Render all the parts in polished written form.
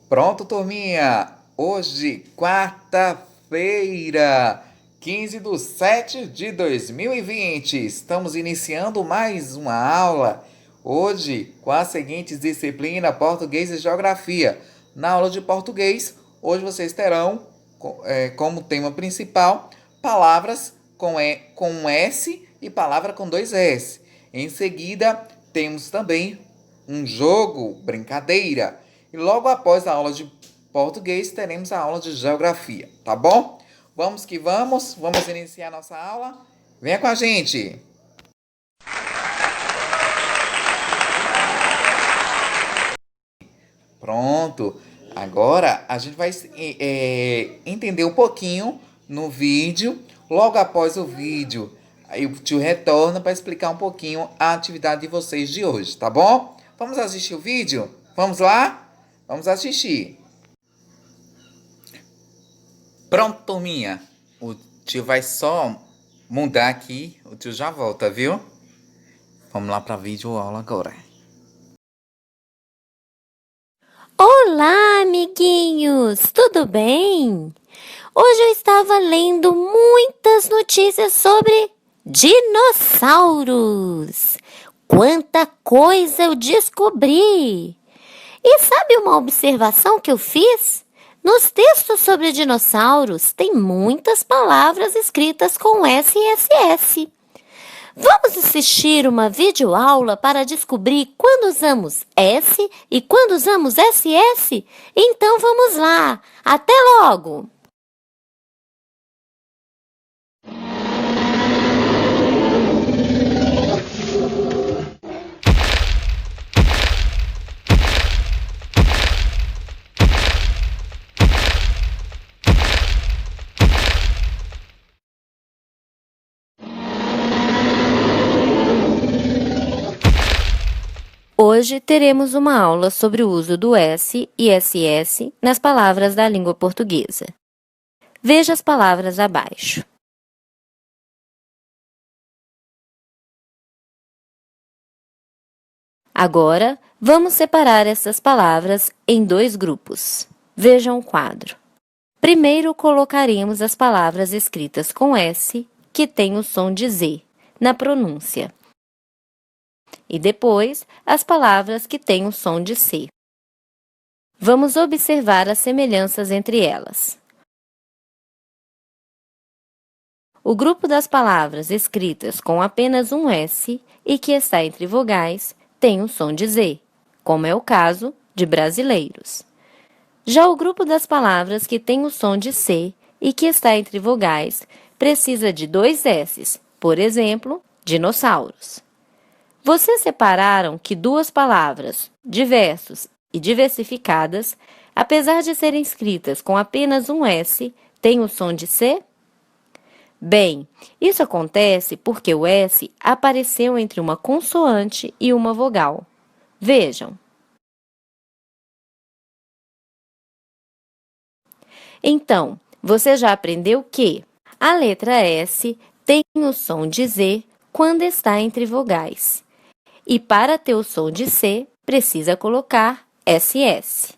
Pronto, turminha? Hoje, quarta-feira, 15/7/2020. Estamos iniciando mais uma aula. Hoje, com as seguintes disciplinas, português e geografia. Na aula de português, hoje vocês terão como tema principal palavras com um S e palavra com dois S. Em seguida, temos também um jogo, brincadeira. E logo após a aula de português, teremos a aula de geografia, tá bom? Vamos que vamos, vamos iniciar nossa aula. Venha com a gente! Pronto! Agora a gente vai entender um pouquinho no vídeo. Logo após o vídeo, aí o tio retorna para explicar um pouquinho a atividade de vocês de hoje, tá bom? Vamos assistir o vídeo? Vamos lá? Vamos assistir. Pronto, turminha. O tio vai só mudar aqui. O tio já volta, viu? Vamos lá para a videoaula agora. Olá, amiguinhos! Tudo bem? Hoje eu estava lendo muitas notícias sobre dinossauros. Quanta coisa eu descobri! E sabe uma observação que eu fiz? Nos textos sobre dinossauros tem muitas palavras escritas com SSS. Vamos assistir uma videoaula para descobrir quando usamos S e quando usamos SS? Então vamos lá! Até logo! Hoje teremos uma aula sobre o uso do S e SS nas palavras da língua portuguesa. Veja as palavras abaixo. Agora, vamos separar essas palavras em dois grupos. Vejam o quadro. Primeiro, colocaremos as palavras escritas com S, que têm o som de Z, na pronúncia. E depois, as palavras que têm o som de C. Vamos observar as semelhanças entre elas. O grupo das palavras escritas com apenas um S e que está entre vogais tem o som de Z, como é o caso de brasileiros. Já o grupo das palavras que tem o som de C e que está entre vogais precisa de dois S's, por exemplo, dinossauros. Vocês separaram que duas palavras, diversos e diversificadas, apesar de serem escritas com apenas um S, têm o som de C? Bem, isso acontece porque o S apareceu entre uma consoante e uma vogal. Vejam. Então, você já aprendeu que a letra S tem o som de Z quando está entre vogais. E para ter o som de C, precisa colocar SS.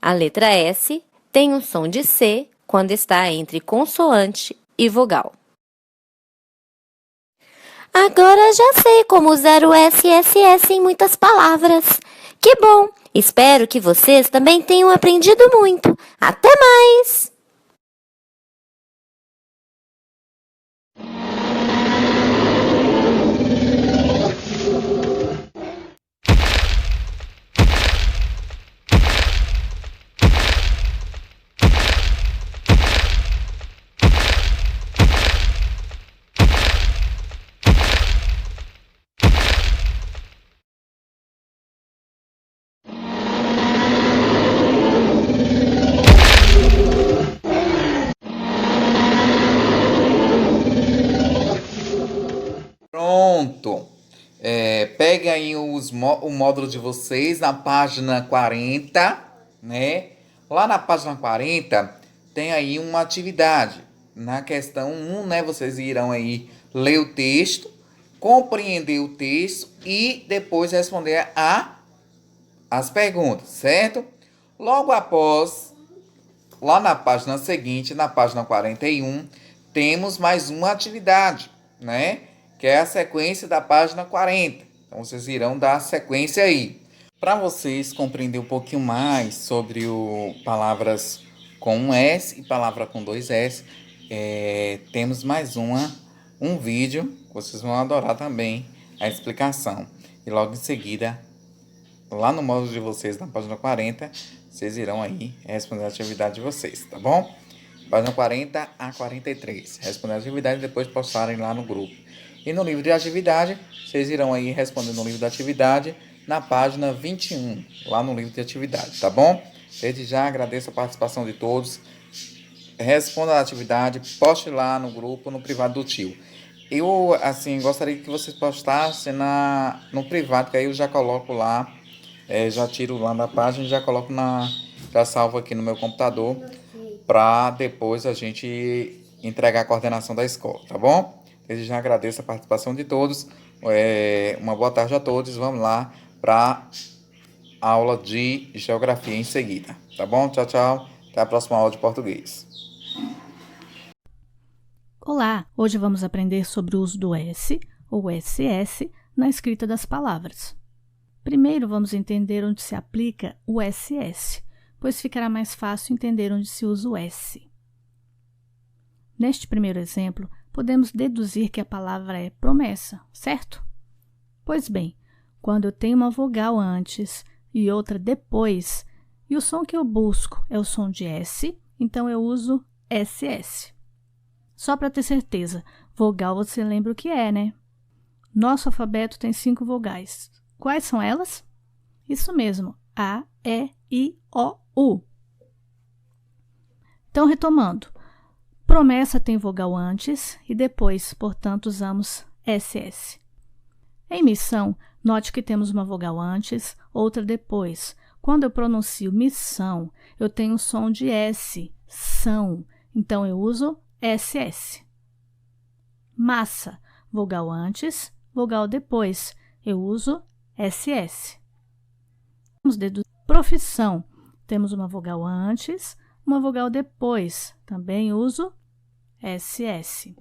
A letra S tem o som de C quando está entre consoante e vogal. Agora já sei como usar o SSS em muitas palavras. Que bom! Espero que vocês também tenham aprendido muito. Até mais! Pronto! Pegue aí o módulo de vocês na página 40, né? Lá na página 40 tem aí uma atividade. Na questão 1, né? Vocês irão aí ler o texto, compreender o texto e depois responder as perguntas, certo? Logo após, lá na página seguinte, na página 41, temos mais uma atividade, né? Que é a sequência da página 40. Então, vocês irão dar sequência aí. Para vocês compreenderem um pouquinho mais sobre palavras com um S e palavra com dois S, temos mais um vídeo que vocês vão adorar também a explicação. E logo em seguida, lá no módulo de vocês, na página 40, vocês irão aí responder a atividade de vocês, tá bom? Página 40 a 43. Responder a atividade e depois postarem lá no grupo. E no livro de atividade, vocês irão aí responder no livro de atividade na página 21, lá no livro de atividade, tá bom? Desde já agradeço a participação de todos. Responda a atividade, poste lá no grupo, no privado do tio. Eu, assim, gostaria que vocês postassem no privado, que aí eu já coloco lá, já tiro lá da página e já coloco já salvo aqui no meu computador, para depois a gente entregar a coordenação da escola, tá bom? Desde já agradeço a participação de todos. Uma boa tarde a todos. Vamos lá para a aula de geografia em seguida, tá bom? Tchau, tchau. Até a próxima aula de português. Olá! Hoje vamos aprender sobre o uso do S ou SS na escrita das palavras. Primeiro, vamos entender onde se aplica o SS, pois ficará mais fácil entender onde se usa o S. Neste primeiro exemplo, podemos deduzir que a palavra é promessa, certo? Pois bem, quando eu tenho uma vogal antes e outra depois, e o som que eu busco é o som de S, então eu uso SS. Só para ter certeza, vogal você lembra o que é, né? Nosso alfabeto tem 5 vogais. Quais são elas? Isso mesmo, A, E, I, O, U. Então, retomando. Promessa tem vogal antes e depois, portanto, usamos SS. Em missão, note que temos uma vogal antes, outra depois. Quando eu pronuncio missão, eu tenho o som de S, são, então eu uso SS. Massa, vogal antes, vogal depois, eu uso SS. Vamos deduzir. Profissão, temos uma vogal antes, uma vogal depois, também uso SS.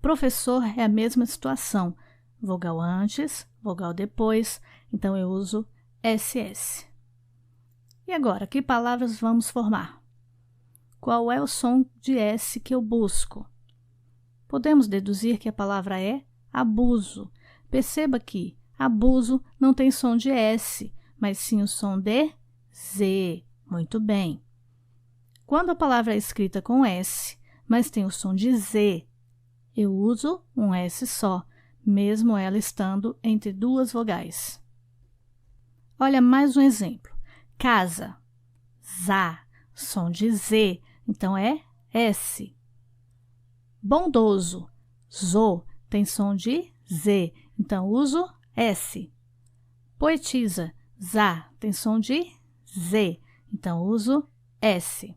Professor é a mesma situação, vogal antes, vogal depois, então eu uso SS. E agora, que palavras vamos formar? Qual é o som de S que eu busco? Podemos deduzir que a palavra é abuso. Perceba que abuso não tem som de S, mas sim o som de Z. Muito bem. Quando a palavra é escrita com S, mas tem o som de Z, eu uso um S só, mesmo ela estando entre duas vogais. Olha mais um exemplo. Casa, za, som de Z, então é S. Bondoso, zo, tem som de Z, então uso S. Poetisa, za, tem som de Z, então uso S.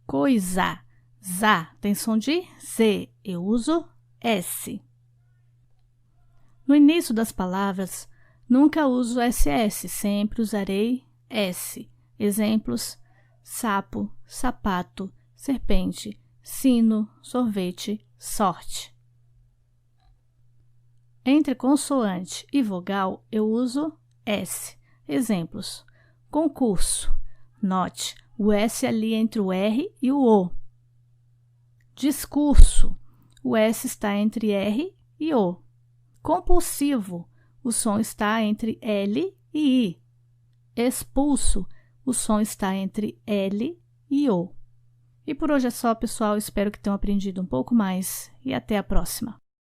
Coisa, za, tem som de Z, eu uso S. No início das palavras, nunca uso SS, sempre usarei S. Exemplos: sapo, sapato, serpente, sino, sorvete, sorte. Entre consoante e vogal, eu uso S. Exemplos: concurso, note o S ali entre o R e o O. Discurso, o S está entre R e O. Compulsivo, o som está entre L e I. Expulso, o som está entre L e O. E por hoje é só, pessoal. Espero que tenham aprendido um pouco mais e até a próxima.